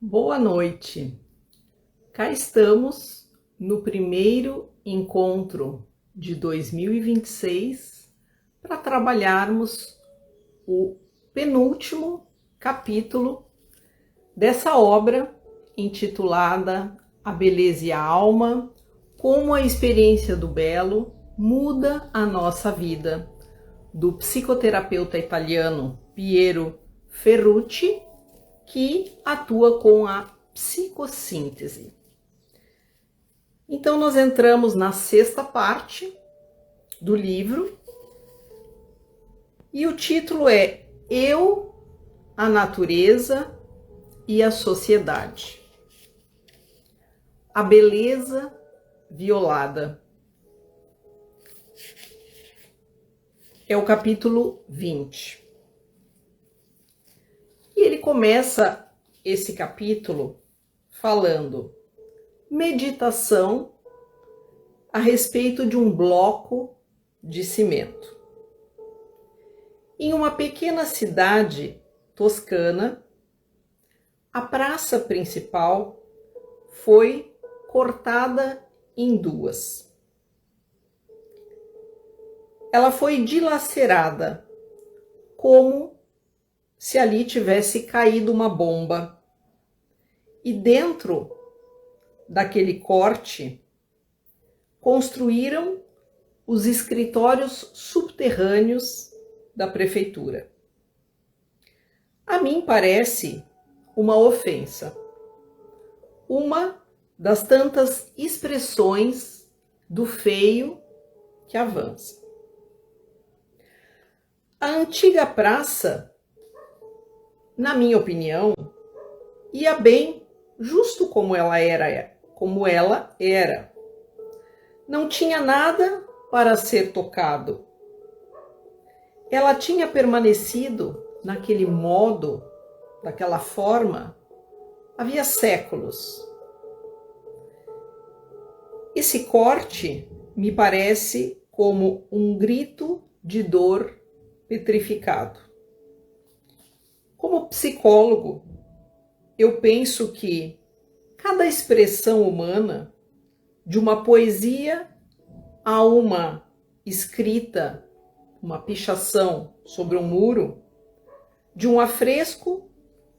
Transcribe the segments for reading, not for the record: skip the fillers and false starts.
Boa noite. Cá estamos no primeiro encontro de 2026 para trabalharmos o penúltimo capítulo dessa obra intitulada A Beleza e a Alma: Como a Experiência do Belo Muda a Nossa Vida, do psicoterapeuta italiano Piero Ferrucci, que atua com a psicossíntese. Então nós entramos na sexta parte do livro e o título é Eu, a Natureza e a Sociedade. A beleza violada. É o capítulo 20. E ele começa esse capítulo falando meditação a respeito de um bloco de cimento. Em uma pequena cidade toscana, a praça principal foi cortada em duas. Ela foi dilacerada, como se ali tivesse caído uma bomba. E dentro daquele corte, construíram os escritórios subterrâneos da prefeitura. A mim parece uma ofensa, uma das tantas expressões do feio que avança. A antiga praça, na minha opinião, ia bem justo como ela era. Não tinha nada para ser tocado. Ela tinha permanecido naquele modo, daquela forma, havia séculos. Esse corte me parece como um grito de dor petrificado. Como psicólogo, eu penso que cada expressão humana, de uma poesia a uma escrita, uma pichação sobre um muro, de um afresco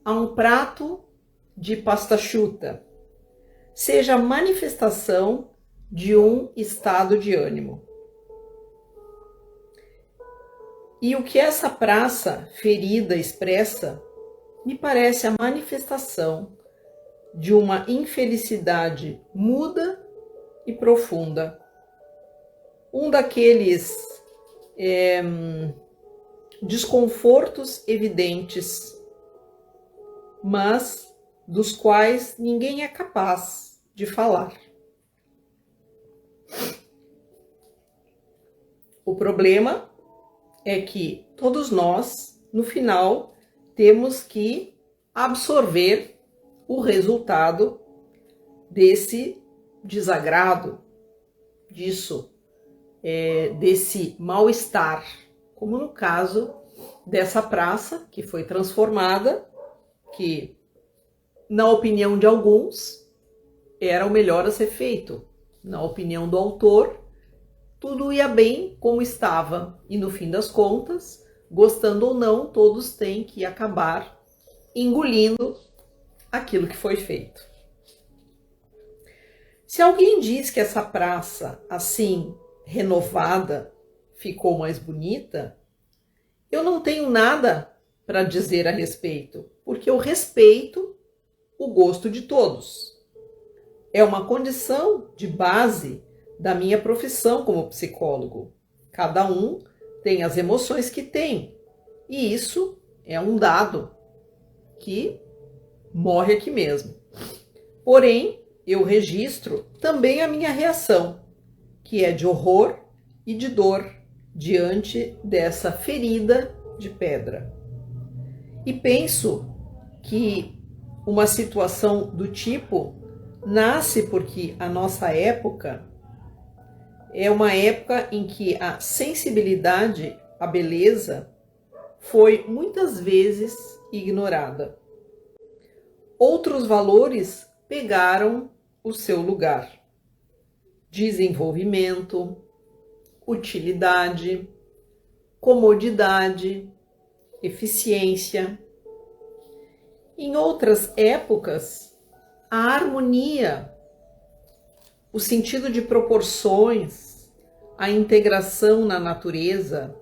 a um prato de pasta chuta, seja manifestação de um estado de ânimo. E o que essa praça ferida expressa me parece a manifestação de uma infelicidade muda e profunda. Um daqueles desconfortos evidentes, mas dos quais ninguém é capaz de falar. O problema é que todos nós, no final, temos que absorver o resultado desse desagrado, desse mal-estar, como no caso dessa praça que foi transformada, que, na opinião de alguns, era o melhor a ser feito. Na opinião do autor, tudo ia bem como estava, e no fim das contas, gostando ou não, todos têm que acabar engolindo aquilo que foi feito. Se alguém diz que essa praça, assim, renovada, ficou mais bonita, eu não tenho nada para dizer a respeito, porque eu respeito o gosto de todos. É uma condição de base da minha profissão como psicólogo. Cada um tem as emoções que tem, e isso é um dado que morre aqui mesmo. Porém, eu registro também a minha reação, que é de horror e de dor diante dessa ferida de pedra. E penso que uma situação do tipo nasce porque a nossa época é uma época em que a sensibilidade à beleza foi muitas vezes ignorada. outros valores pegaram o seu lugar. Desenvolvimento, utilidade, comodidade, eficiência. Em outras épocas, a harmonia, o sentido de proporções, a integração na natureza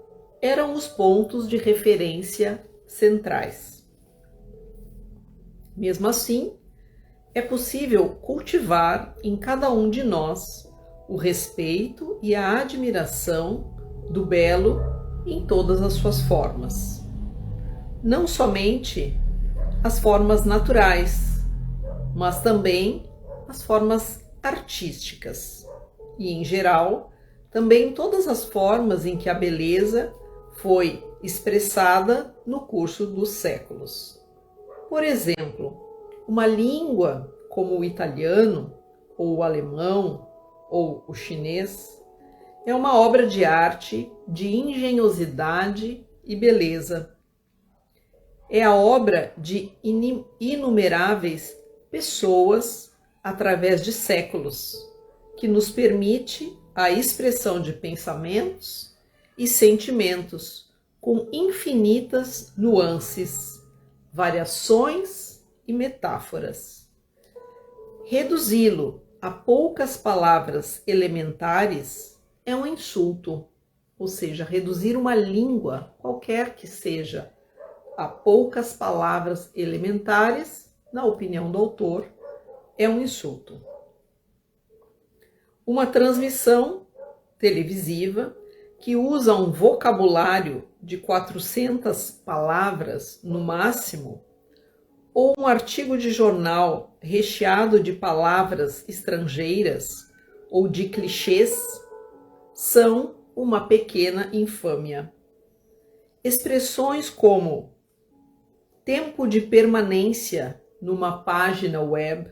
eram os pontos de referência centrais. Mesmo assim, é possível cultivar em cada um de nós o respeito e a admiração do belo em todas as suas formas. Não somente as formas naturais, mas também as formas artísticas. E, em geral, também todas as formas em que a beleza foi expressada no curso dos séculos. Por exemplo, uma língua como o italiano, ou o alemão, ou o chinês, é uma obra de arte, de engenhosidade e beleza. É a obra de inumeráveis pessoas através de séculos, que nos permite a expressão de pensamentos e sentimentos com infinitas nuances, variações e metáforas. Reduzi-lo a poucas palavras elementares é um insulto, ou seja, reduzir uma língua, qualquer que seja, a poucas palavras elementares, na opinião do autor, é um insulto. Uma transmissão televisiva que usa um vocabulário de 400 palavras no máximo, ou um artigo de jornal recheado de palavras estrangeiras ou de clichês, são uma pequena infâmia. Expressões como tempo de permanência numa página web,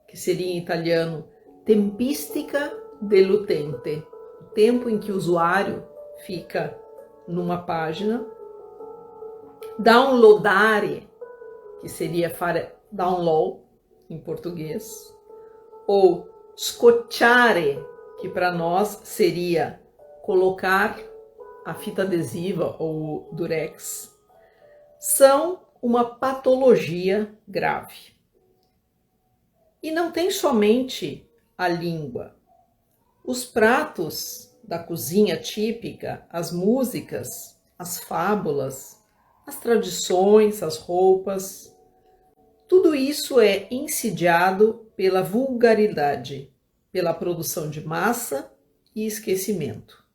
que seria em italiano tempistica dell'utente, o tempo em que o usuário fica numa página. Downloadare, que seria fare download em português, ou scotchare, que para nós seria colocar a fita adesiva ou durex, são uma patologia grave. E não tem somente a língua. Os pratos da cozinha típica, as músicas, as fábulas, as tradições, as roupas, tudo isso é insidiado pela vulgaridade, pela produção de massa e esquecimento.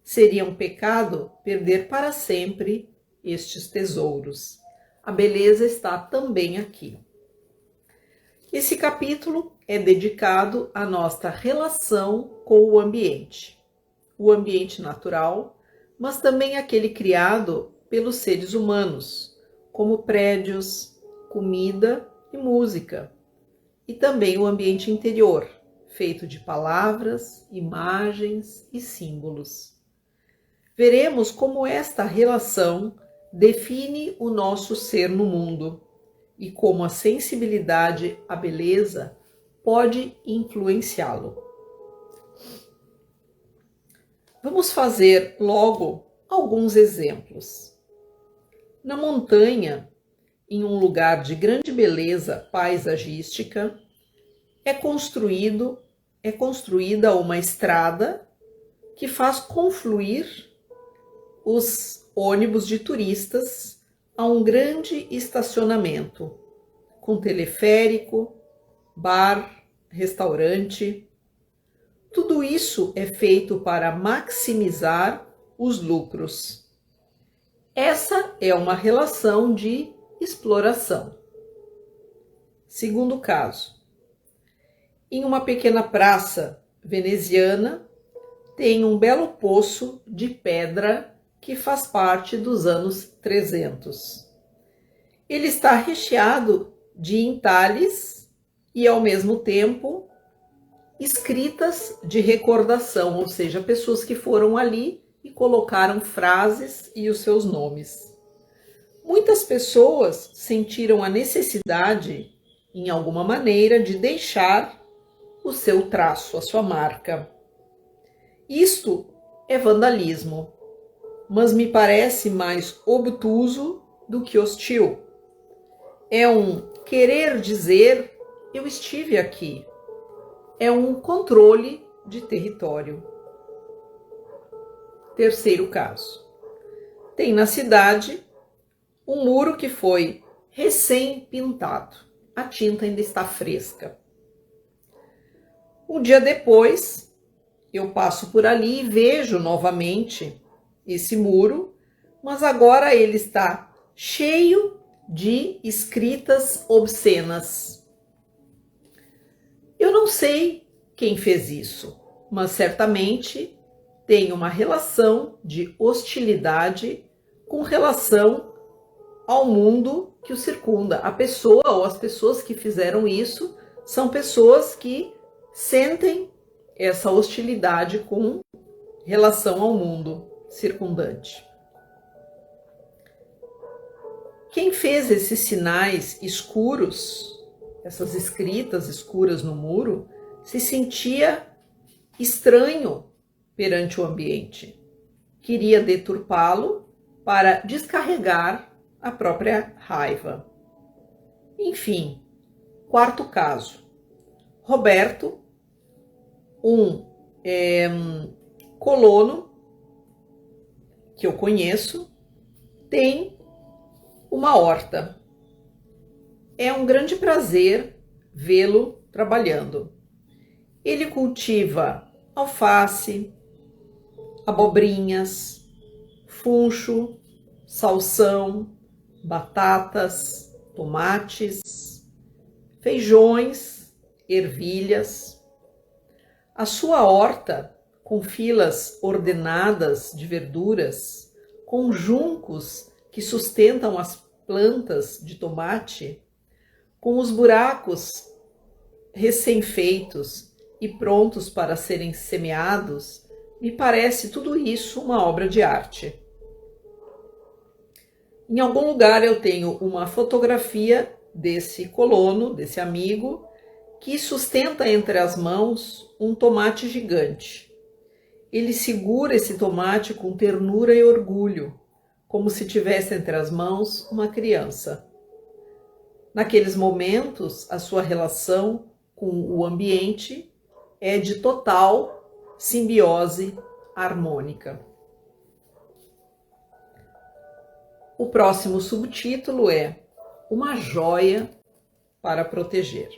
Seria um pecado perder para sempre estes tesouros. A beleza está também aqui. Esse capítulo é dedicado à nossa relação com o ambiente natural, mas também aquele criado pelos seres humanos, como prédios, comida e música, e também o ambiente interior, feito de palavras, imagens e símbolos. Veremos como esta relação define o nosso ser no mundo e como a sensibilidade à beleza pode influenciá-lo. Vamos fazer logo alguns exemplos. Na montanha, em um lugar de grande beleza paisagística, é construída uma estrada que faz confluir os ônibus de turistas a um grande estacionamento, com teleférico, bar, restaurante. Tudo isso é feito para maximizar os lucros. Essa é uma relação de exploração. Segundo caso, em uma pequena praça veneziana, tem um belo poço de pedra que faz parte dos anos 300. Ele está recheado de entalhes e, ao mesmo tempo, escritas de recordação, ou seja, pessoas que foram ali e colocaram frases e os seus nomes. Muitas pessoas sentiram a necessidade em alguma maneira, de deixar o seu traço, a sua marca. Isto é vandalismo, mas me parece mais obtuso do que hostil. É um querer dizer: eu estive aqui. É um controle de território. Terceiro caso. Tem na cidade um muro que foi recém-pintado. A tinta ainda está fresca. Um dia depois, eu passo por ali e vejo novamente esse muro, mas agora ele está cheio de escritas obscenas. Eu não sei quem fez isso, mas certamente tem uma relação de hostilidade com relação ao mundo que o circunda. A pessoa ou as pessoas que fizeram isso são pessoas que sentem essa hostilidade com relação ao mundo circundante. Quem fez esses sinais escuros, essas escritas escuras no muro, se sentia estranho perante o ambiente. Queria deturpá-lo para descarregar a própria raiva. Enfim, quarto caso. Roberto, um colono que eu conheço, tem uma horta. É um grande prazer vê-lo trabalhando. Ele cultiva alface, abobrinhas, funcho, salsão, batatas, tomates, feijões, ervilhas. A sua horta, com filas ordenadas de verduras, com juncos que sustentam as plantas de tomate, com os buracos recém-feitos e prontos para serem semeados, me parece tudo isso uma obra de arte. Em algum lugar eu tenho uma fotografia desse colono, desse amigo, que sustenta entre as mãos um tomate gigante. Ele segura esse tomate com ternura e orgulho, como se tivesse entre as mãos uma criança. Naqueles momentos, a sua relação com o ambiente é de total simbiose harmônica. O próximo subtítulo é Uma joia para proteger.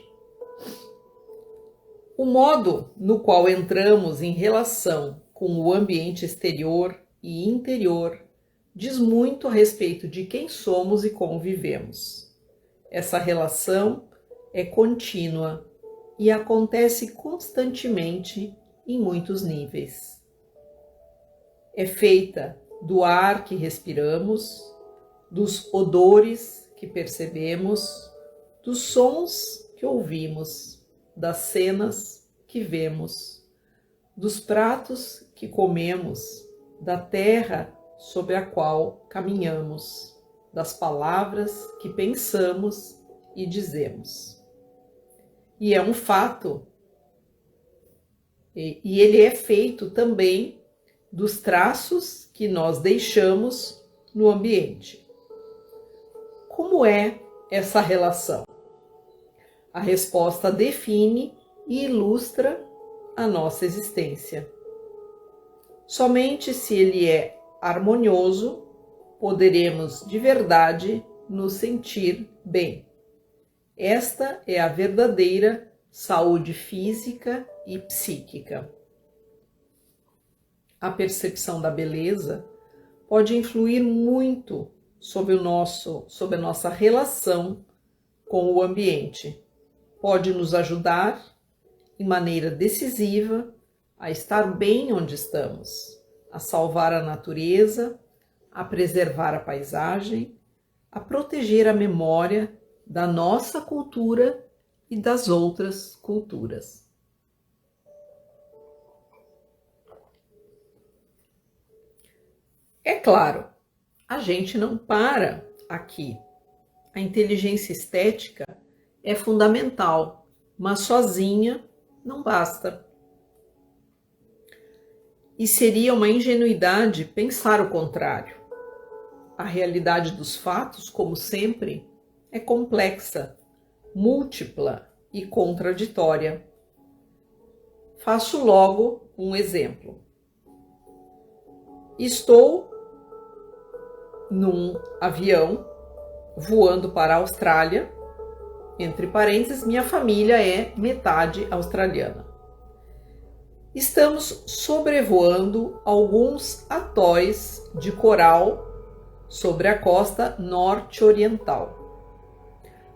O modo no qual entramos em relação com o ambiente exterior e interior diz muito a respeito de quem somos e como vivemos. Essa relação é contínua e acontece constantemente em muitos níveis. É feita do ar que respiramos, dos odores que percebemos, dos sons que ouvimos, das cenas que vemos, dos pratos que comemos, da terra sobre a qual caminhamos, das palavras que pensamos e dizemos. E é um fato, e ele é feito também dos traços que nós deixamos no ambiente. Como é essa relação? A resposta define e ilustra a nossa existência. Somente se ele é harmonioso, poderemos de verdade nos sentir bem. Esta é a verdadeira saúde física e psíquica. A percepção da beleza pode influir muito sobre a nossa relação com o ambiente. Pode nos ajudar de maneira decisiva a estar bem onde estamos, a salvar a natureza, a preservar a paisagem, a proteger a memória da nossa cultura e das outras culturas. É claro, a gente não para aqui. A inteligência estética é fundamental, mas sozinha não basta. E seria uma ingenuidade pensar o contrário. A realidade dos fatos, como sempre, é complexa, múltipla e contraditória. Faço logo um exemplo. Estou num avião voando para a Austrália. Entre parênteses, minha família é metade australiana. Estamos sobrevoando alguns atóis de coral sobre a costa norte-oriental.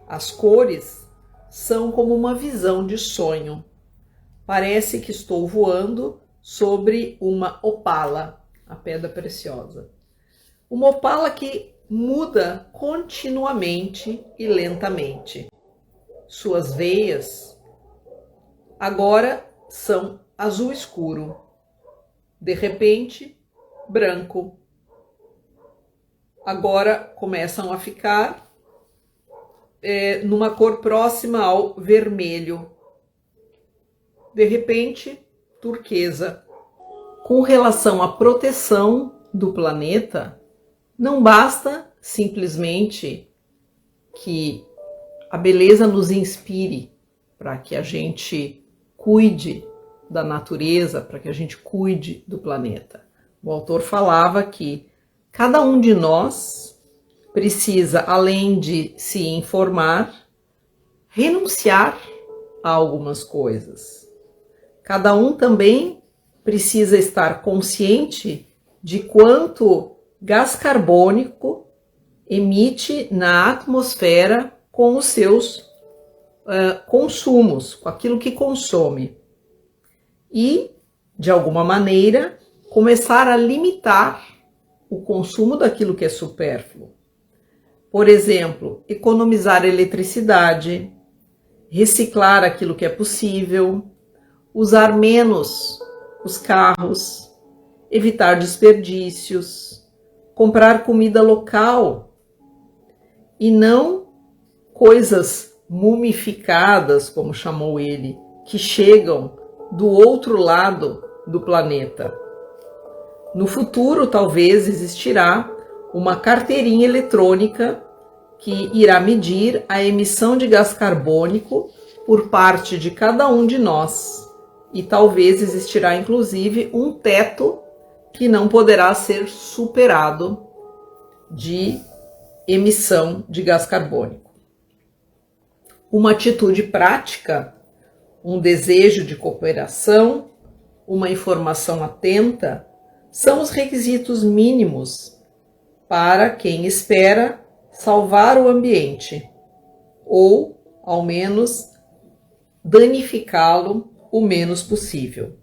As cores são como uma visão de sonho. Parece que estou voando sobre uma opala, a pedra preciosa. Uma opala que muda continuamente e lentamente. Suas veias agora são azul escuro, de repente branco. Agora começam a ficar numa cor próxima ao vermelho. De repente, turquesa. Com relação à proteção do planeta, não basta simplesmente que a beleza nos inspire para que a gente cuide da natureza, para que a gente cuide do planeta. O autor falava que cada um de nós precisa, além de se informar, renunciar a algumas coisas. Cada um também precisa estar consciente de quanto gás carbônico emite na atmosfera com os seus consumos, com aquilo que consome. E, de alguma maneira, começar a limitar o consumo daquilo que é supérfluo. Por exemplo, economizar eletricidade, reciclar aquilo que é possível, usar menos os carros, evitar desperdícios, comprar comida local e não coisas mumificadas, como chamou ele, que chegam do outro lado do planeta. No futuro, talvez existirá uma carteirinha eletrônica que irá medir a emissão de gás carbônico por parte de cada um de nós. E talvez existirá, inclusive, um teto que não poderá ser superado de emissão de gás carbônico. Uma atitude prática, um desejo de cooperação, uma informação atenta, são os requisitos mínimos para quem espera salvar o ambiente, ou, ao menos, danificá-lo o menos possível.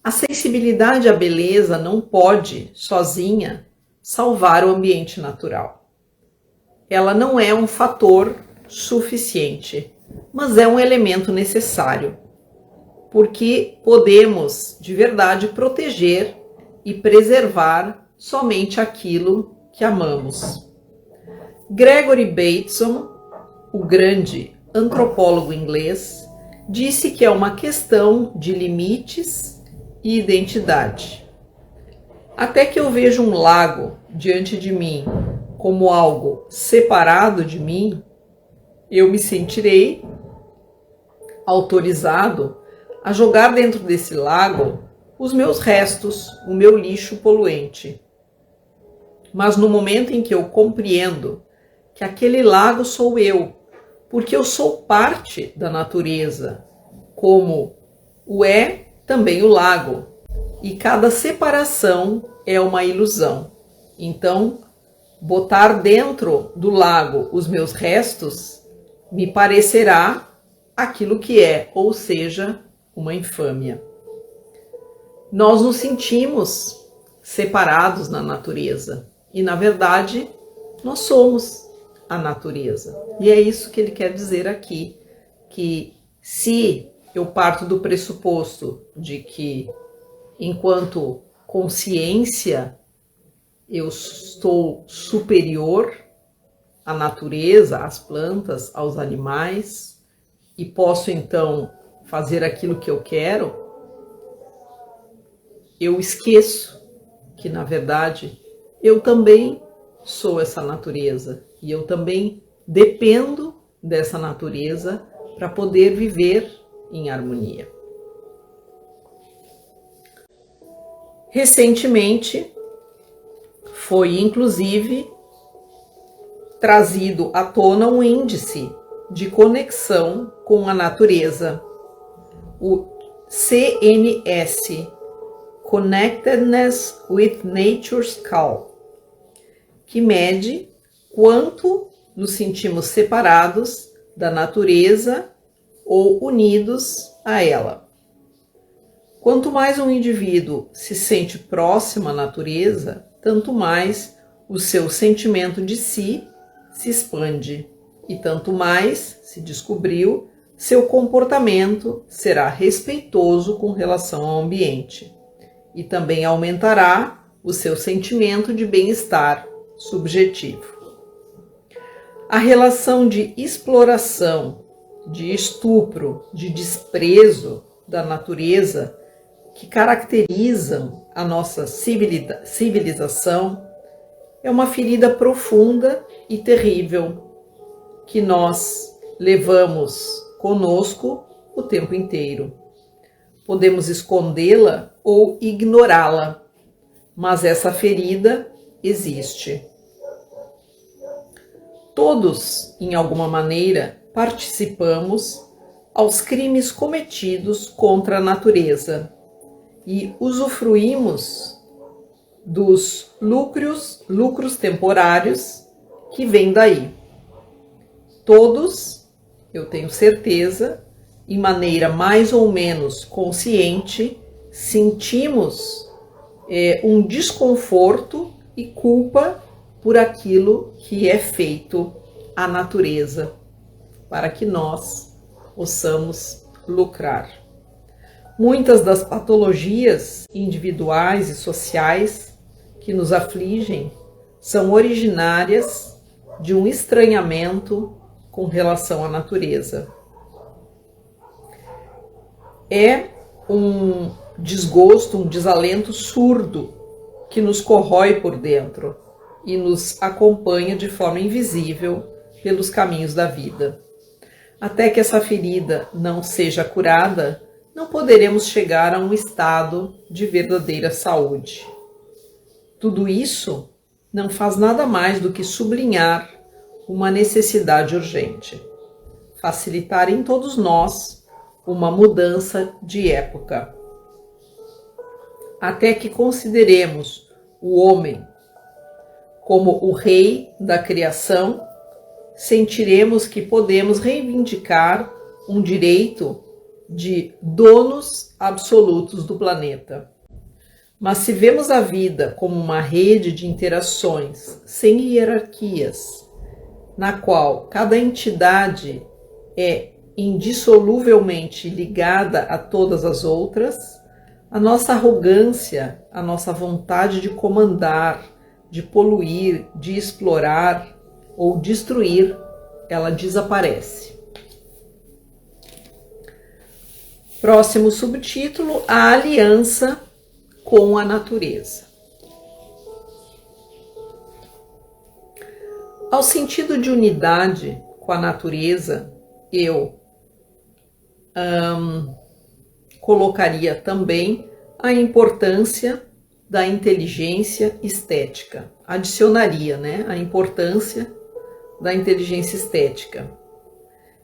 A sensibilidade à beleza não pode, sozinha, salvar o ambiente natural. Ela não é um fator suficiente, mas é um elemento necessário, porque podemos, de verdade, proteger e preservar somente aquilo que amamos. Gregory Bateson, o grande antropólogo inglês, disse que é uma questão de limites e identidade. Até que eu vejo um lago diante de mim como algo separado de mim, eu me sentirei autorizado a jogar dentro desse lago os meus restos, o meu lixo poluente. Mas no momento em que eu compreendo que aquele lago sou eu, porque eu sou parte da natureza, como o é também o lago, e cada separação é uma ilusão. Então, botar dentro do lago os meus restos me parecerá aquilo que é, ou seja, uma infâmia. Nós nos sentimos separados na natureza e, na verdade, nós somos a natureza. E é isso que ele quer dizer aqui, que se eu parto do pressuposto de que, enquanto consciência, eu estou superior à natureza, às plantas, aos animais, e posso então fazer aquilo que eu quero, eu esqueço que, na verdade, eu também sou essa natureza e eu também dependo dessa natureza para poder viver em harmonia. Recentemente, foi inclusive trazido à tona um índice de conexão com a natureza, o CNS, Connectedness with Nature's Call, que mede quanto nos sentimos separados da natureza ou unidos a ela. Quanto mais um indivíduo se sente próximo à natureza, tanto mais o seu sentimento de si se expande e tanto mais, se descobriu, seu comportamento será respeitoso com relação ao ambiente e também aumentará o seu sentimento de bem-estar subjetivo. A relação de exploração, de estupro, de desprezo da natureza que caracterizam a nossa civilização é uma ferida profunda e terrível que nós levamos conosco o tempo inteiro. Podemos escondê-la ou ignorá-la, mas essa ferida existe. Todos, em alguma maneira, participamos aos crimes cometidos contra a natureza e usufruímos dos lucros temporários que vêm daí. Todos, eu tenho certeza, de maneira mais ou menos consciente, sentimos um desconforto e culpa por aquilo que é feito à natureza, para que nós possamos lucrar. Muitas das patologias individuais e sociais que nos afligem são originárias de um estranhamento com relação à natureza. É um desgosto, um desalento surdo que nos corrói por dentro e nos acompanha de forma invisível pelos caminhos da vida. Até que essa ferida não seja curada, não poderemos chegar a um estado de verdadeira saúde. Tudo isso não faz nada mais do que sublinhar uma necessidade urgente: facilitar em todos nós uma mudança de época. Até que consideremos o homem como o rei da criação, sentiremos que podemos reivindicar um direito de donos absolutos do planeta. Mas se vemos a vida como uma rede de interações sem hierarquias, na qual cada entidade é indissoluvelmente ligada a todas as outras, a nossa arrogância, a nossa vontade de comandar, de poluir, de explorar ou destruir, ela desaparece. Próximo subtítulo: a aliança com a natureza. Ao sentido de unidade com a natureza, eu colocaria também a importância da inteligência estética. Adicionaria, a importância da inteligência estética.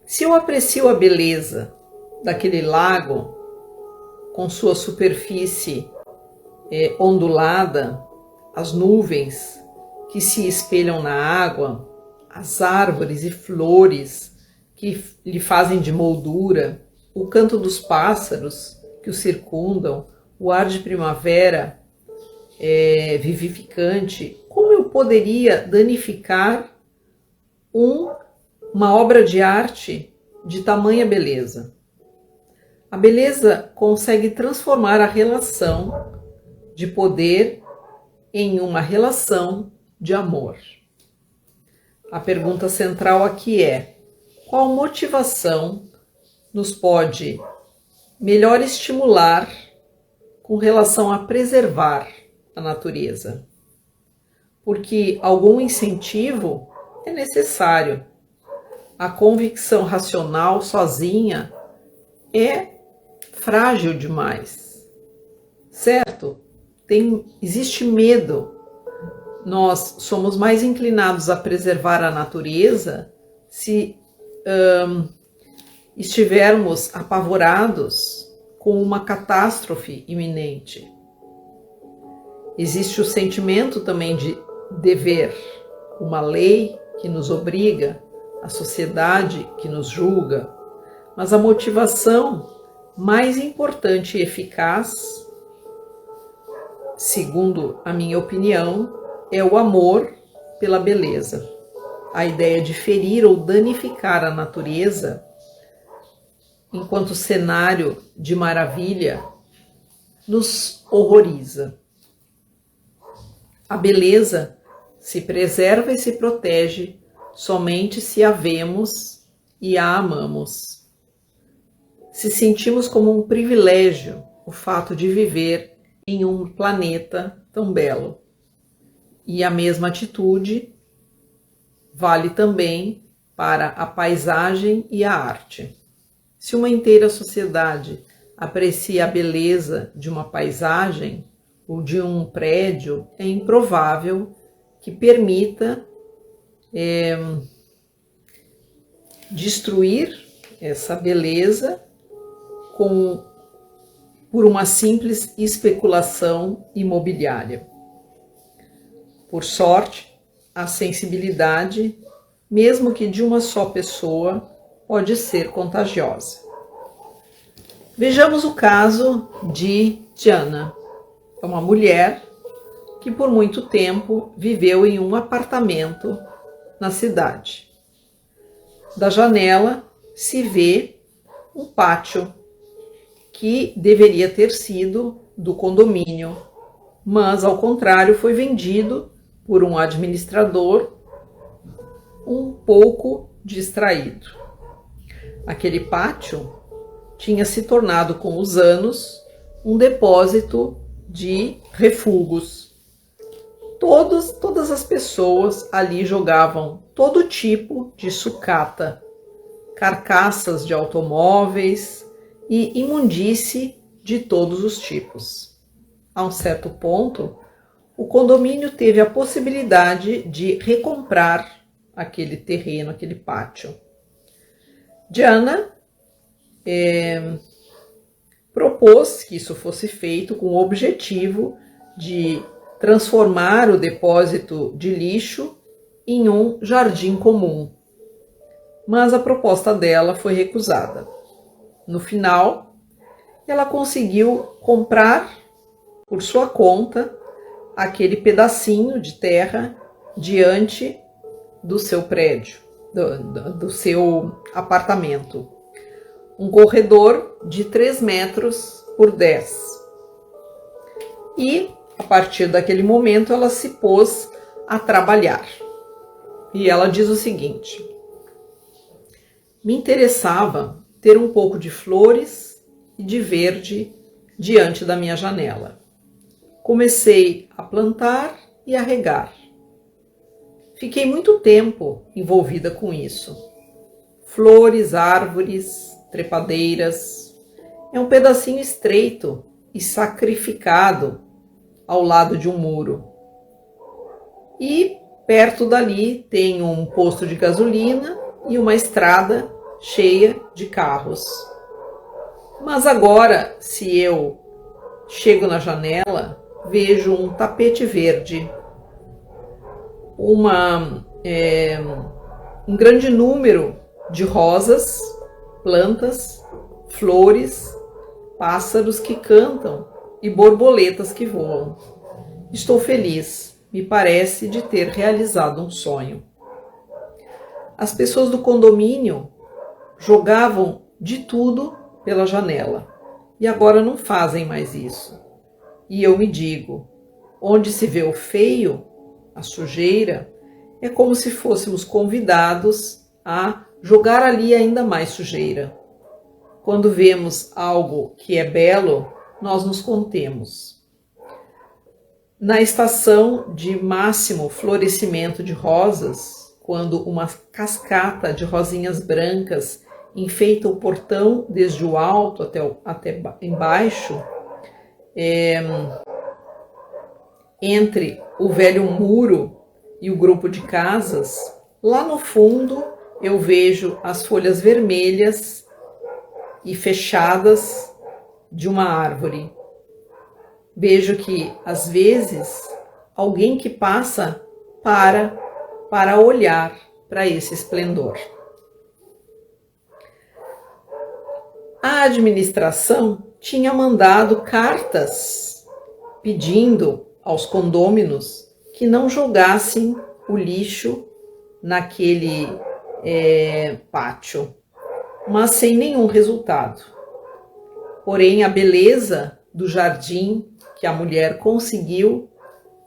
Se eu aprecio a beleza daquele lago com sua superfície ondulada, as nuvens que se espelham na água, as árvores e flores que lhe fazem de moldura, o canto dos pássaros que o circundam, o ar de primavera vivificante, como eu poderia danificar uma obra de arte de tamanha beleza? A beleza consegue transformar a relação de poder em uma relação de amor. A pergunta central aqui é: qual motivação nos pode melhor estimular com relação a preservar a natureza? Porque algum incentivo é necessário. A convicção racional sozinha é frágil demais, certo? Existe medo. Nós somos mais inclinados a preservar a natureza se estivermos apavorados com uma catástrofe iminente. Existe o sentimento também de dever, uma lei que nos obriga, a sociedade que nos julga, mas a motivação mais importante e eficaz, segundo a minha opinião, é o amor pela beleza. A ideia de ferir ou danificar a natureza enquanto cenário de maravilha nos horroriza. A beleza se preserva e se protege somente se a vemos e a amamos. Se sentimos como um privilégio o fato de viver em um planeta tão belo. E a mesma atitude vale também para a paisagem e a arte. Se uma inteira sociedade aprecia a beleza de uma paisagem ou de um prédio, é improvável que permita destruir essa beleza por uma simples especulação imobiliária. Por sorte, a sensibilidade, mesmo que de uma só pessoa, pode ser contagiosa. Vejamos o caso de Diana. É uma mulher que por muito tempo viveu em um apartamento na cidade. Da janela se vê um pátio que deveria ter sido do condomínio, mas ao contrário foi vendido por um administrador um pouco distraído. Aquele pátio tinha se tornado com os anos um depósito de refugos. Todas as pessoas ali jogavam todo tipo de sucata, carcaças de automóveis e imundície de todos os tipos. A um certo ponto, o condomínio teve a possibilidade de recomprar aquele terreno, aquele pátio. Diana propôs que isso fosse feito com o objetivo de transformar o depósito de lixo em um jardim comum. Mas a proposta dela foi recusada. No final, ela conseguiu comprar por sua conta aquele pedacinho de terra diante do seu prédio, do seu apartamento. Um corredor de 3 metros por 10. E, a partir daquele momento, ela se pôs a trabalhar. E ela diz o seguinte: me interessava ter um pouco de flores e de verde diante da minha janela. Comecei a plantar e a regar. Fiquei muito tempo envolvida com isso. Flores, árvores, trepadeiras. É um pedacinho estreito e sacrificado ao lado de um muro. E perto dali tem um posto de gasolina e uma estrada cheia de carros. Mas agora, se eu chego na janela, vejo um tapete verde, um grande número de rosas, plantas, flores, pássaros que cantam e borboletas que voam. Estou feliz, me parece, de ter realizado um sonho. As pessoas do condomínio jogavam de tudo pela janela e agora não fazem mais isso. E eu me digo, onde se vê o feio, a sujeira, é como se fôssemos convidados a jogar ali ainda mais sujeira. Quando vemos algo que é belo, nós nos contemos. Na estação de máximo florescimento de rosas, quando uma cascata de rosinhas brancas enfeita o portão desde o alto até embaixo, entre o velho muro e o grupo de casas, lá no fundo eu vejo as folhas vermelhas e fechadas de uma árvore. Vejo que, às vezes, alguém que passa para olhar para esse esplendor. A administração tinha mandado cartas pedindo aos condôminos que não jogassem o lixo naquele pátio, mas sem nenhum resultado. Porém, a beleza do jardim que a mulher conseguiu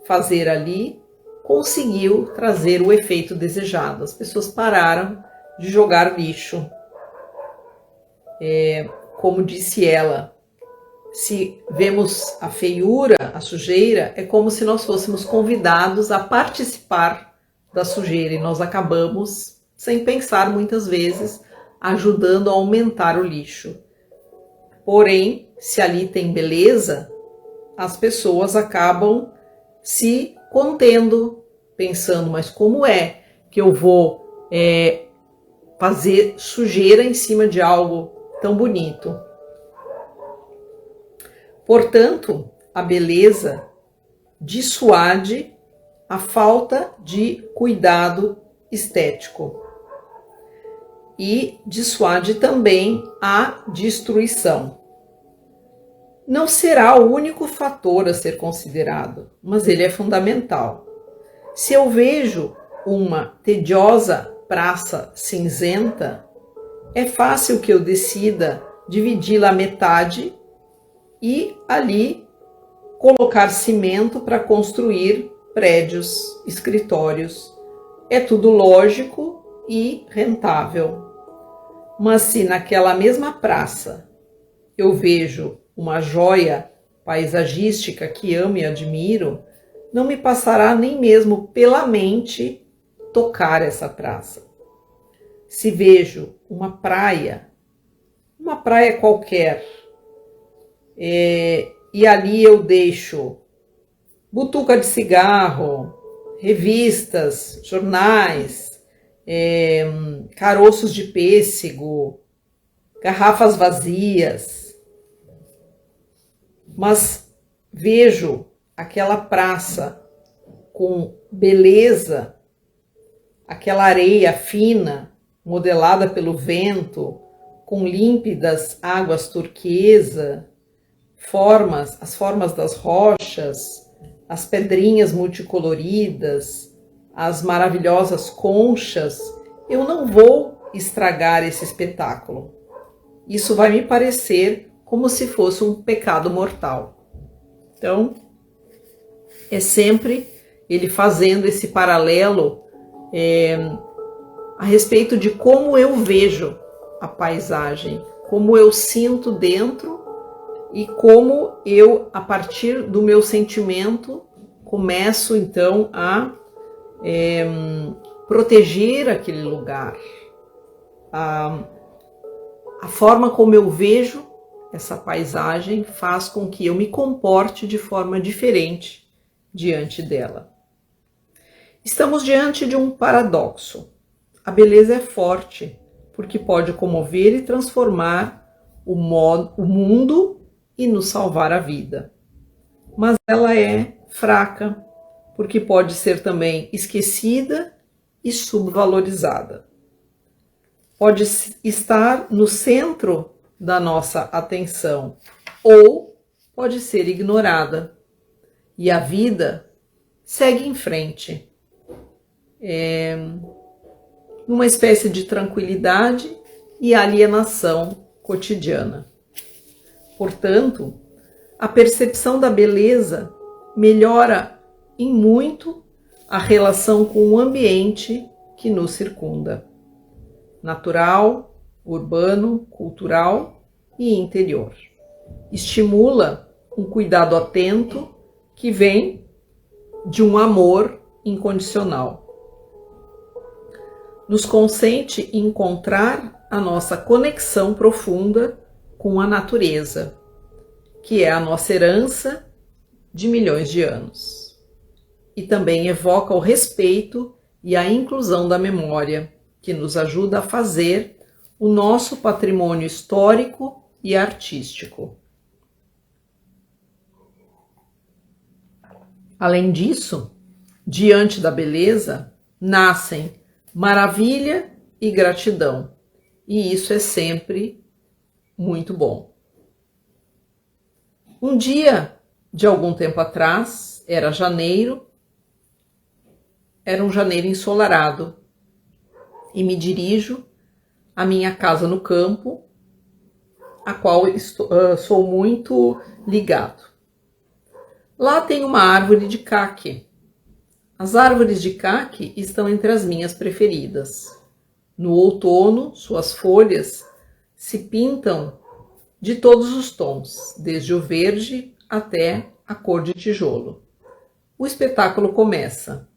fazer ali, conseguiu trazer o efeito desejado. As pessoas pararam de jogar lixo. Como disse ela, se vemos a feiura, a sujeira, é como se nós fôssemos convidados a participar da sujeira e nós acabamos, sem pensar muitas vezes, ajudando a aumentar o lixo. Porém, se ali tem beleza, as pessoas acabam se contendo, pensando, mas como é que eu vou fazer sujeira em cima de algo tão bonito? Portanto, a beleza dissuade a falta de cuidado estético e dissuade também a destruição. Não será o único fator a ser considerado, mas ele é fundamental. Se eu vejo uma tediosa praça cinzenta, é fácil que eu decida dividi-la à metade e ali colocar cimento para construir prédios, escritórios. É tudo lógico e rentável. Mas se naquela mesma praça eu vejo uma joia paisagística que amo e admiro, não me passará nem mesmo pela mente tocar essa praça. Se vejo uma praia qualquer, e ali eu deixo butuca de cigarro, revistas, jornais, caroços de pêssego, garrafas vazias, mas vejo aquela praça com beleza, aquela areia fina, modelada pelo vento, com límpidas águas turquesa, as formas das rochas, as pedrinhas multicoloridas, as maravilhosas conchas, eu não vou estragar esse espetáculo. Isso vai me parecer como se fosse um pecado mortal. Então, é sempre ele fazendo esse paralelo a respeito de como eu vejo a paisagem, como eu sinto dentro e como eu, a partir do meu sentimento, começo então a proteger aquele lugar. A forma como eu vejo essa paisagem faz com que eu me comporte de forma diferente diante dela. Estamos diante de um paradoxo. A beleza é forte, porque pode comover e transformar o mundo e nos salvar a vida. Mas ela é fraca, porque pode ser também esquecida e subvalorizada. Pode estar no centro da nossa atenção ou pode ser ignorada. E a vida segue em frente, numa espécie de tranquilidade e alienação cotidiana. Portanto, a percepção da beleza melhora em muito a relação com o ambiente que nos circunda, natural, urbano, cultural e interior. Estimula um cuidado atento que vem de um amor incondicional. Nos consente encontrar a nossa conexão profunda com a natureza, que é a nossa herança de milhões de anos. E também evoca o respeito e a inclusão da memória, que nos ajuda a fazer o nosso patrimônio histórico e artístico. Além disso, diante da beleza, nascem maravilha e gratidão, e isso é sempre muito bom. Um dia, de algum tempo atrás, era um janeiro ensolarado, e me dirijo à minha casa no campo, a qual sou muito ligado. Lá tem uma árvore de caque. As árvores de caque estão entre as minhas preferidas. No outono, suas folhas se pintam de todos os tons, desde o verde até a cor de tijolo. O espetáculo começa.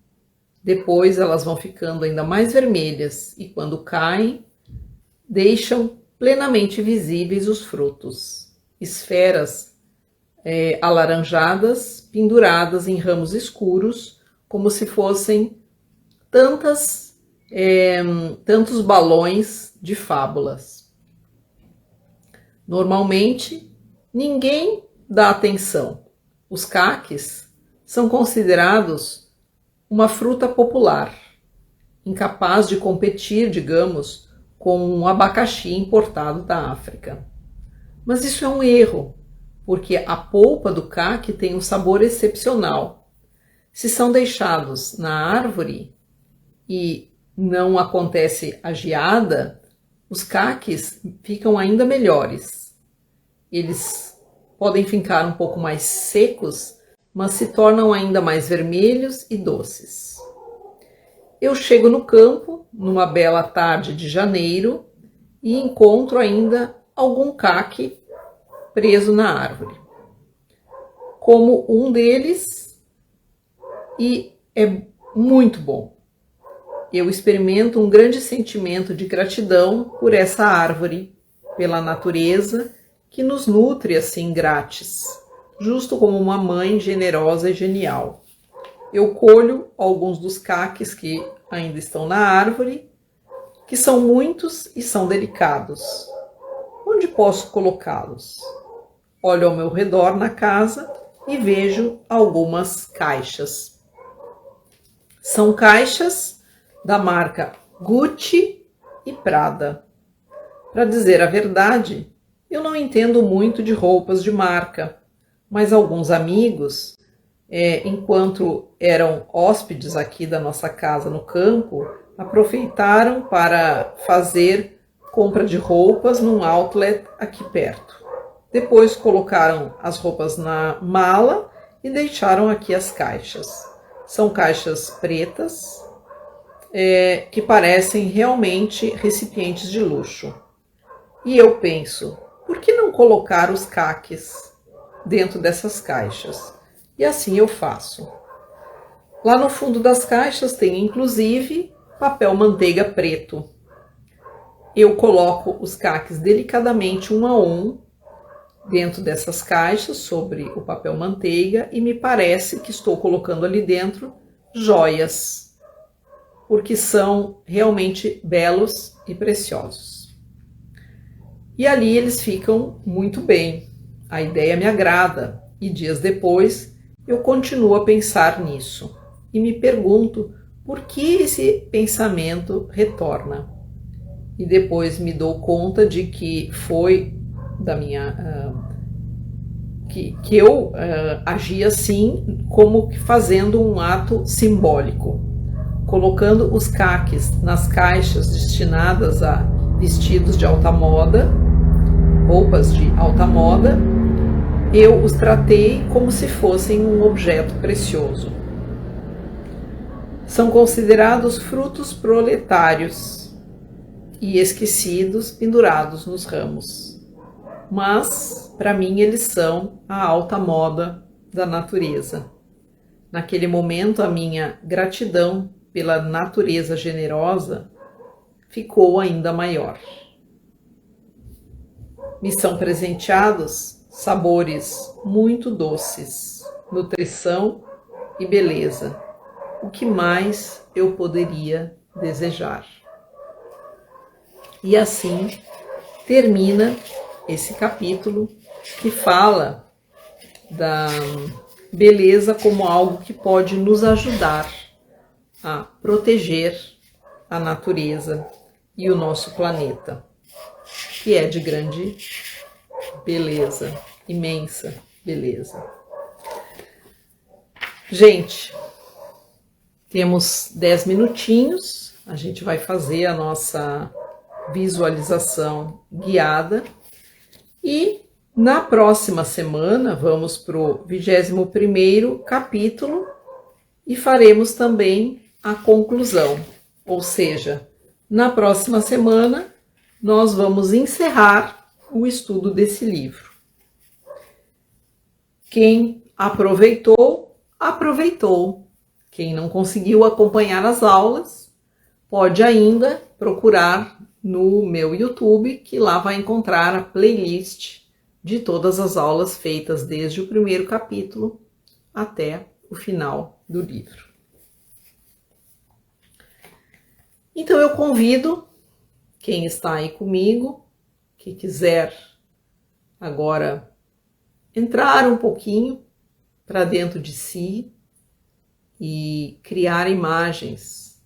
Depois elas vão ficando ainda mais vermelhas e, quando caem, deixam plenamente visíveis os frutos, esferas alaranjadas penduradas em ramos escuros, como se fossem tantos balões de fábulas. Normalmente, ninguém dá atenção. Os caques são considerados uma fruta popular, incapaz de competir, digamos, com um abacaxi importado da África. Mas isso é um erro, porque a polpa do caque tem um sabor excepcional. Se são deixados na árvore e não acontece a geada, os caques ficam ainda melhores. Eles podem ficar um pouco mais secos, mas se tornam ainda mais vermelhos e doces. Eu chego no campo, numa bela tarde de janeiro, e encontro ainda algum caque preso na árvore. Como um deles, e é muito bom. Eu experimento um grande sentimento de gratidão por essa árvore, pela natureza, que nos nutre assim grátis, justo como uma mãe generosa e genial. Eu colho alguns dos caques que ainda estão na árvore, que são muitos e são delicados. Onde posso colocá-los? Olho ao meu redor na casa e vejo algumas caixas. São caixas da marca Gucci e Prada. Para dizer a verdade, eu não entendo muito de roupas de marca, mas alguns amigos, enquanto eram hóspedes aqui da nossa casa no campo, aproveitaram para fazer compra de roupas num outlet aqui perto. Depois colocaram as roupas na mala e deixaram aqui as caixas. São caixas pretas, que parecem realmente recipientes de luxo. E eu penso, por que não colocar os caques dentro dessas caixas? E assim eu faço. Lá no fundo das caixas tem inclusive papel manteiga preto. Eu coloco os caques delicadamente um a um dentro dessas caixas, sobre o papel manteiga, e me parece que estou colocando ali dentro joias, porque são realmente belos e preciosos. E ali eles ficam muito bem. A ideia me agrada, e dias depois eu continuo a pensar nisso e me pergunto por que esse pensamento retorna. E depois me dou conta de que foi da minha que eu agi assim, como fazendo um ato simbólico, colocando os caques nas caixas destinadas a vestidos de alta moda, roupas de alta moda. Eu os tratei como se fossem um objeto precioso. são considerados frutos proletários e esquecidos, pendurados nos ramos. Mas, para mim, eles são a alta moda da natureza. Naquele momento, a minha gratidão pela natureza generosa ficou ainda maior. Me são presenteados sabores muito doces, nutrição e beleza. O que mais eu poderia desejar? E assim termina esse capítulo que fala da beleza como algo que pode nos ajudar a proteger a natureza e o nosso planeta, que é de grande beleza, imensa beleza. Gente, temos 10 minutinhos, a gente vai fazer a nossa visualização guiada e na próxima semana vamos para o 21º capítulo e faremos também a conclusão, ou seja, na próxima semana nós vamos encerrar o estudo desse livro. Quem aproveitou, aproveitou. Quem não conseguiu acompanhar as aulas, pode ainda procurar no meu YouTube, que lá vai encontrar a playlist de todas as aulas feitas desde o primeiro capítulo até o final do livro. Então eu convido quem está aí comigo, que quiser agora entrar um pouquinho para dentro de si e criar imagens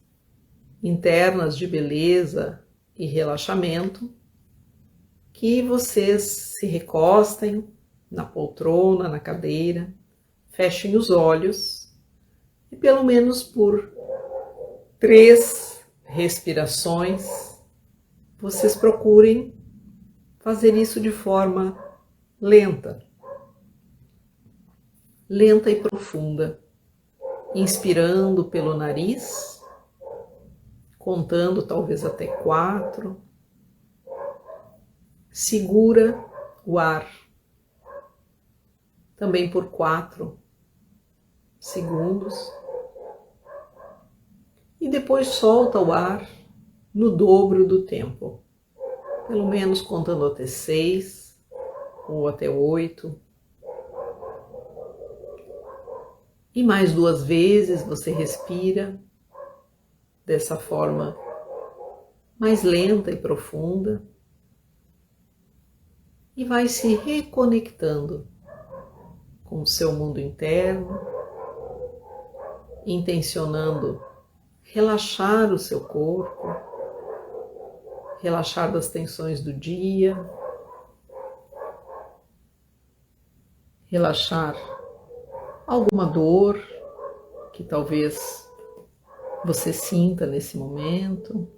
internas de beleza e relaxamento, que vocês se recostem na poltrona, na cadeira, fechem os olhos e pelo menos por 3 respirações vocês procurem fazer isso de forma lenta e profunda, inspirando pelo nariz, contando talvez até 4, segura o ar, também por 4 segundos, e depois solta o ar no dobro do tempo, pelo menos contando até 6 ou até 8. E mais 2 vezes você respira dessa forma mais lenta e profunda e vai se reconectando com o seu mundo interno, intencionando relaxar o seu corpo, relaxar das tensões do dia, relaxar alguma dor que talvez você sinta nesse momento.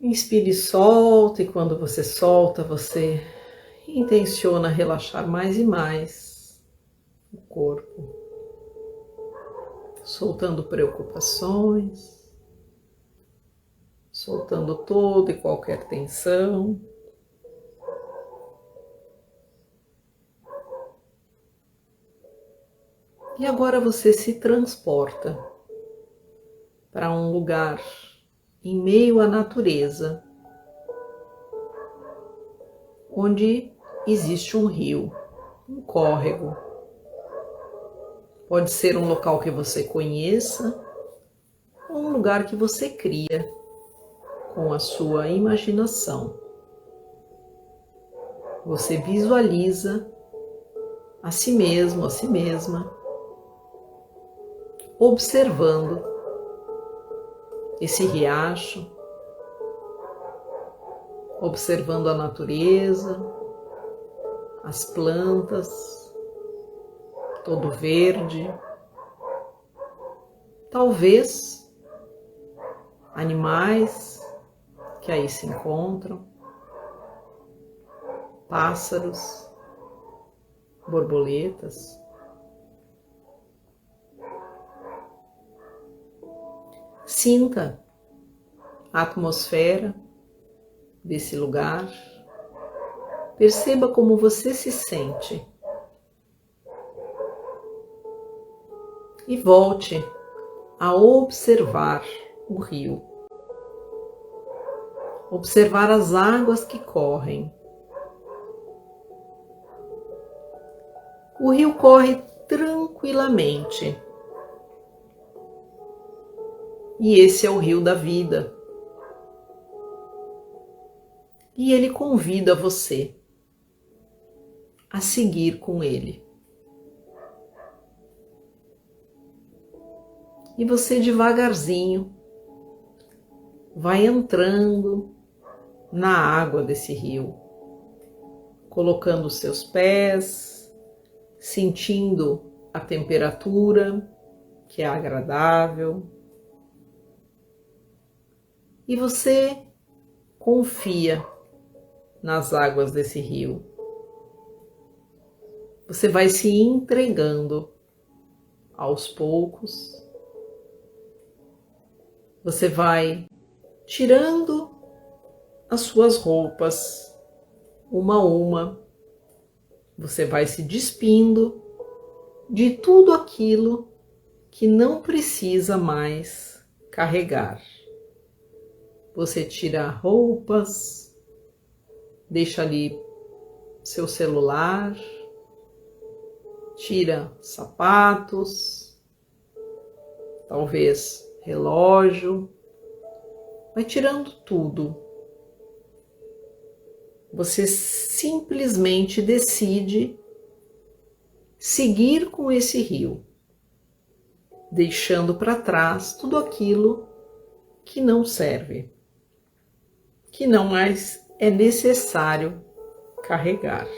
Inspire e solta, e quando você solta, você intenciona relaxar mais e mais o corpo, soltando preocupações, soltando toda e qualquer tensão. E agora você se transporta para um lugar em meio à natureza, onde existe um rio, um córrego. Pode ser um local que você conheça ou um lugar que você cria com a sua imaginação. Você visualiza a si mesmo, a si mesma, observando esse riacho, observando a natureza, as plantas, todo verde, talvez animais que aí se encontram, pássaros, borboletas. Sinta a atmosfera desse lugar. Perceba como você se sente. E volte a observar o rio. Observar as águas que correm. O rio corre tranquilamente. E esse é o rio da vida. E ele convida você a seguir com ele. E você devagarzinho vai entrando na água desse rio, colocando os seus pés, sentindo a temperatura, que é agradável. E você confia nas águas desse rio. Você vai se entregando aos poucos. Você vai tirando as suas roupas, uma a uma. Você vai se despindo de tudo aquilo que não precisa mais carregar. Você tira roupas, deixa ali seu celular, tira sapatos, talvez relógio, vai tirando tudo. Você simplesmente decide seguir com esse rio, deixando para trás tudo aquilo que não serve, que não mais é necessário carregar.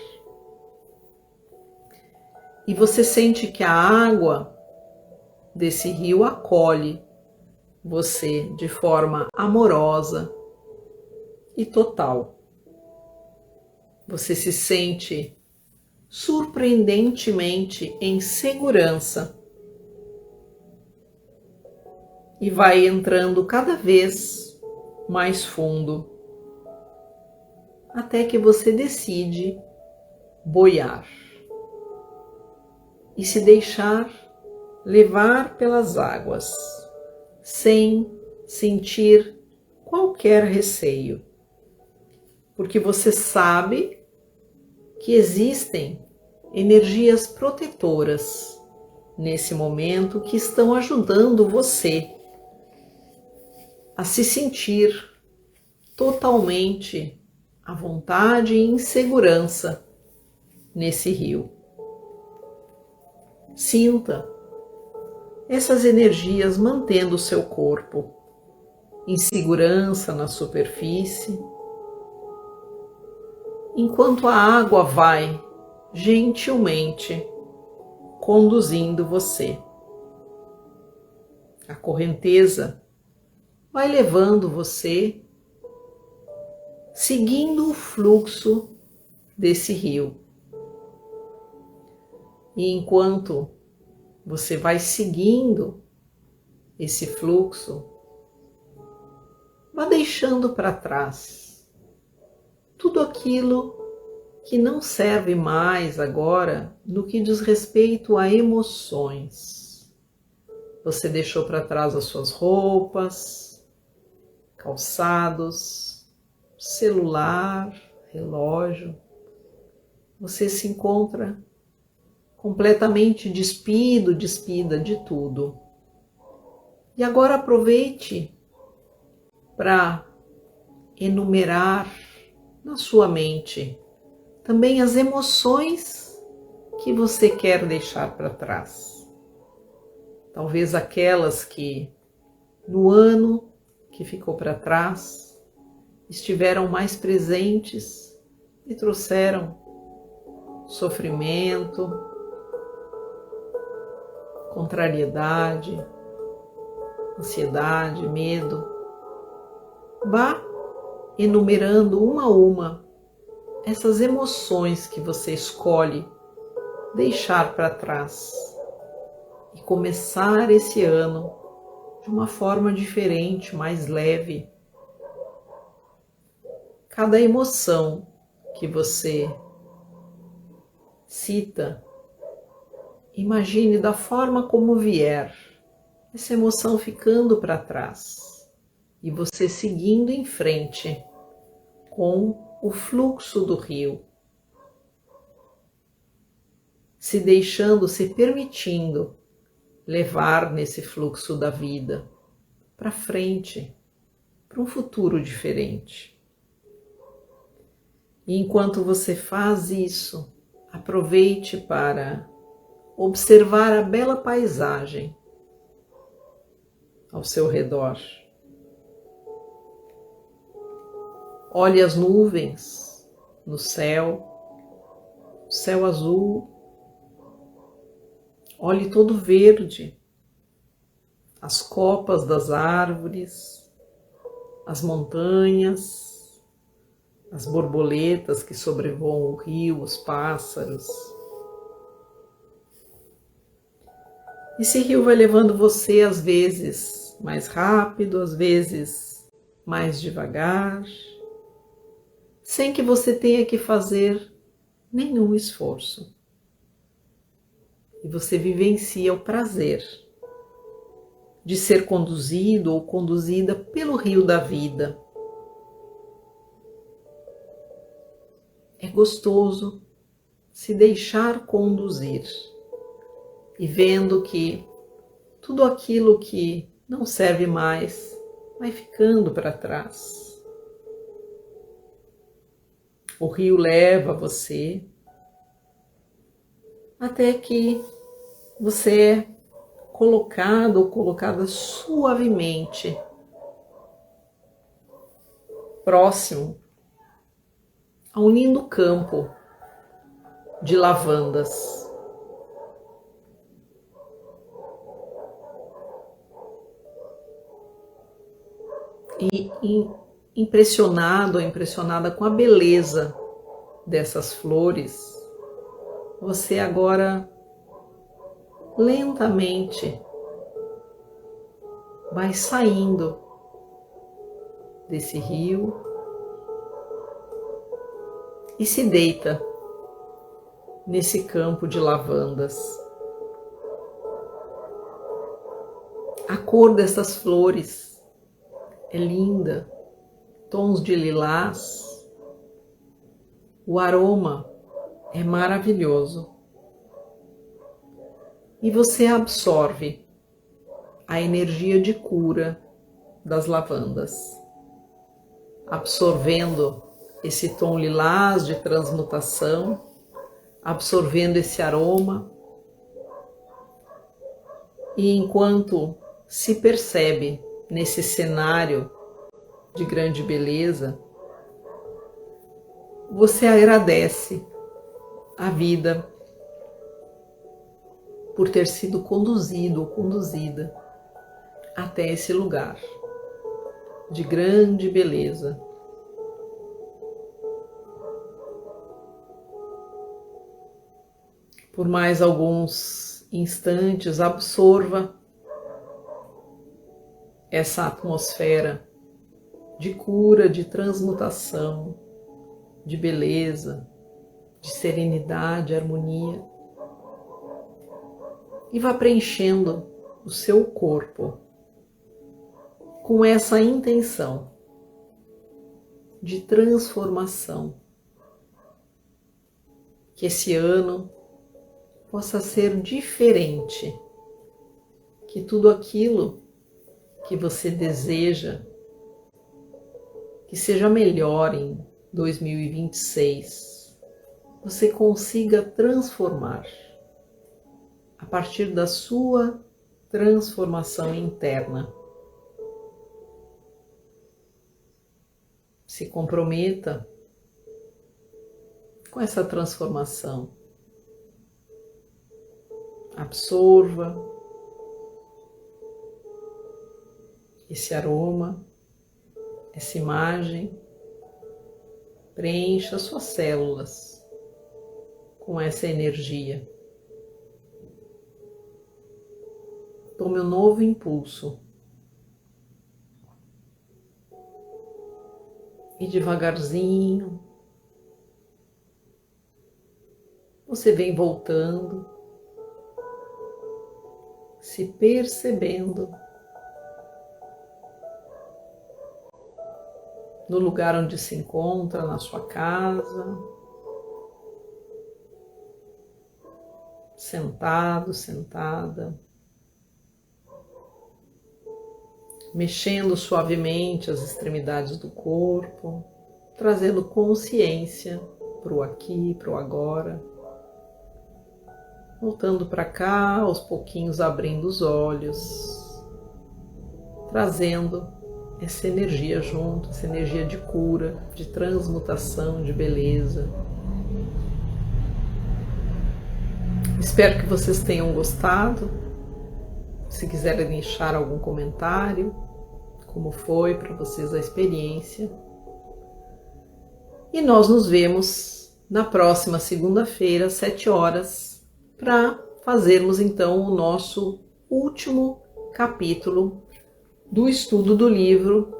E você sente que a água desse rio acolhe você de forma amorosa e total. Você se sente surpreendentemente em segurança e vai entrando cada vez mais fundo, até que você decide boiar e se deixar levar pelas águas, sem sentir qualquer receio, porque você sabe que existem energias protetoras nesse momento que estão ajudando você a se sentir totalmente à vontade e em segurança nesse rio. Sinta essas energias mantendo o seu corpo em segurança na superfície, enquanto a água vai gentilmente conduzindo você. A correnteza vai levando você, seguindo o fluxo desse rio. E enquanto você vai seguindo esse fluxo, vá deixando para trás tudo aquilo que não serve mais agora no que diz respeito a emoções. Você deixou para trás as suas roupas, calçados, celular, relógio. Você se encontra completamente despida de tudo. E agora aproveite para enumerar na sua mente também as emoções que você quer deixar para trás. Talvez aquelas que no ano que ficou para trás estiveram mais presentes e trouxeram sofrimento, contrariedade, ansiedade, medo. Vá enumerando uma a uma essas emoções que você escolhe deixar para trás e começar esse ano de uma forma diferente, mais leve. Cada emoção que você cita, imagine da forma como vier, essa emoção ficando para trás e você seguindo em frente com o fluxo do rio, se deixando, se permitindo levar nesse fluxo da vida para frente, para um futuro diferente. E enquanto você faz isso, aproveite para observar a bela paisagem ao seu redor. Olhe as nuvens no céu, o céu azul. Olhe todo verde, as copas das árvores, as montanhas, as borboletas que sobrevoam o rio, os pássaros. Esse rio vai levando você às vezes mais rápido, às vezes mais devagar, sem que você tenha que fazer nenhum esforço. E você vivencia o prazer de ser conduzido ou conduzida pelo rio da vida. É gostoso se deixar conduzir e vendo que tudo aquilo que não serve mais vai ficando para trás. O rio leva você até que você é colocado ou colocada suavemente próximo a um lindo campo de lavandas. E impressionado ou impressionada com a beleza dessas flores, você agora lentamente vai saindo desse rio e se deita nesse campo de lavandas. A cor dessas flores é linda, tons de lilás. O aroma é maravilhoso. E você absorve a energia de cura das lavandas, absorvendo esse tom lilás de transmutação, absorvendo esse aroma. E enquanto se percebe nesse cenário de grande beleza, você agradece a vida por ter sido conduzido ou conduzida até esse lugar de grande beleza. Por mais alguns instantes, absorva essa atmosfera de cura, de transmutação, de beleza, de serenidade, harmonia. E vá preenchendo o seu corpo com essa intenção de transformação. Que esse ano possa ser diferente, que tudo aquilo que você deseja, que seja melhor em 2026, você consiga transformar a partir da sua transformação interna. Se comprometa com essa transformação. Absorva esse aroma, essa imagem Preencha suas células com essa energia. Tome um novo impulso. E devagarzinho, você vem voltando, se percebendo no lugar onde se encontra, na sua casa, sentado, sentada, mexendo suavemente as extremidades do corpo, trazendo consciência para o aqui, para o agora. Voltando para cá, aos pouquinhos abrindo os olhos, trazendo essa energia junto, essa energia de cura, de transmutação, de beleza. Espero que vocês tenham gostado. Se quiserem deixar algum comentário, como foi para vocês a experiência. E nós nos vemos na próxima segunda-feira, às 7 horas, para fazermos então o nosso último capítulo do estudo do livro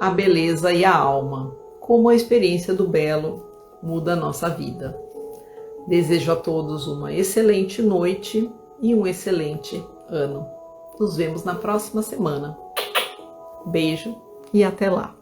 A Beleza e a Alma, como a experiência do belo muda a nossa vida. Desejo a todos uma excelente noite e um excelente ano. Nos vemos na próxima semana. Beijo e até lá!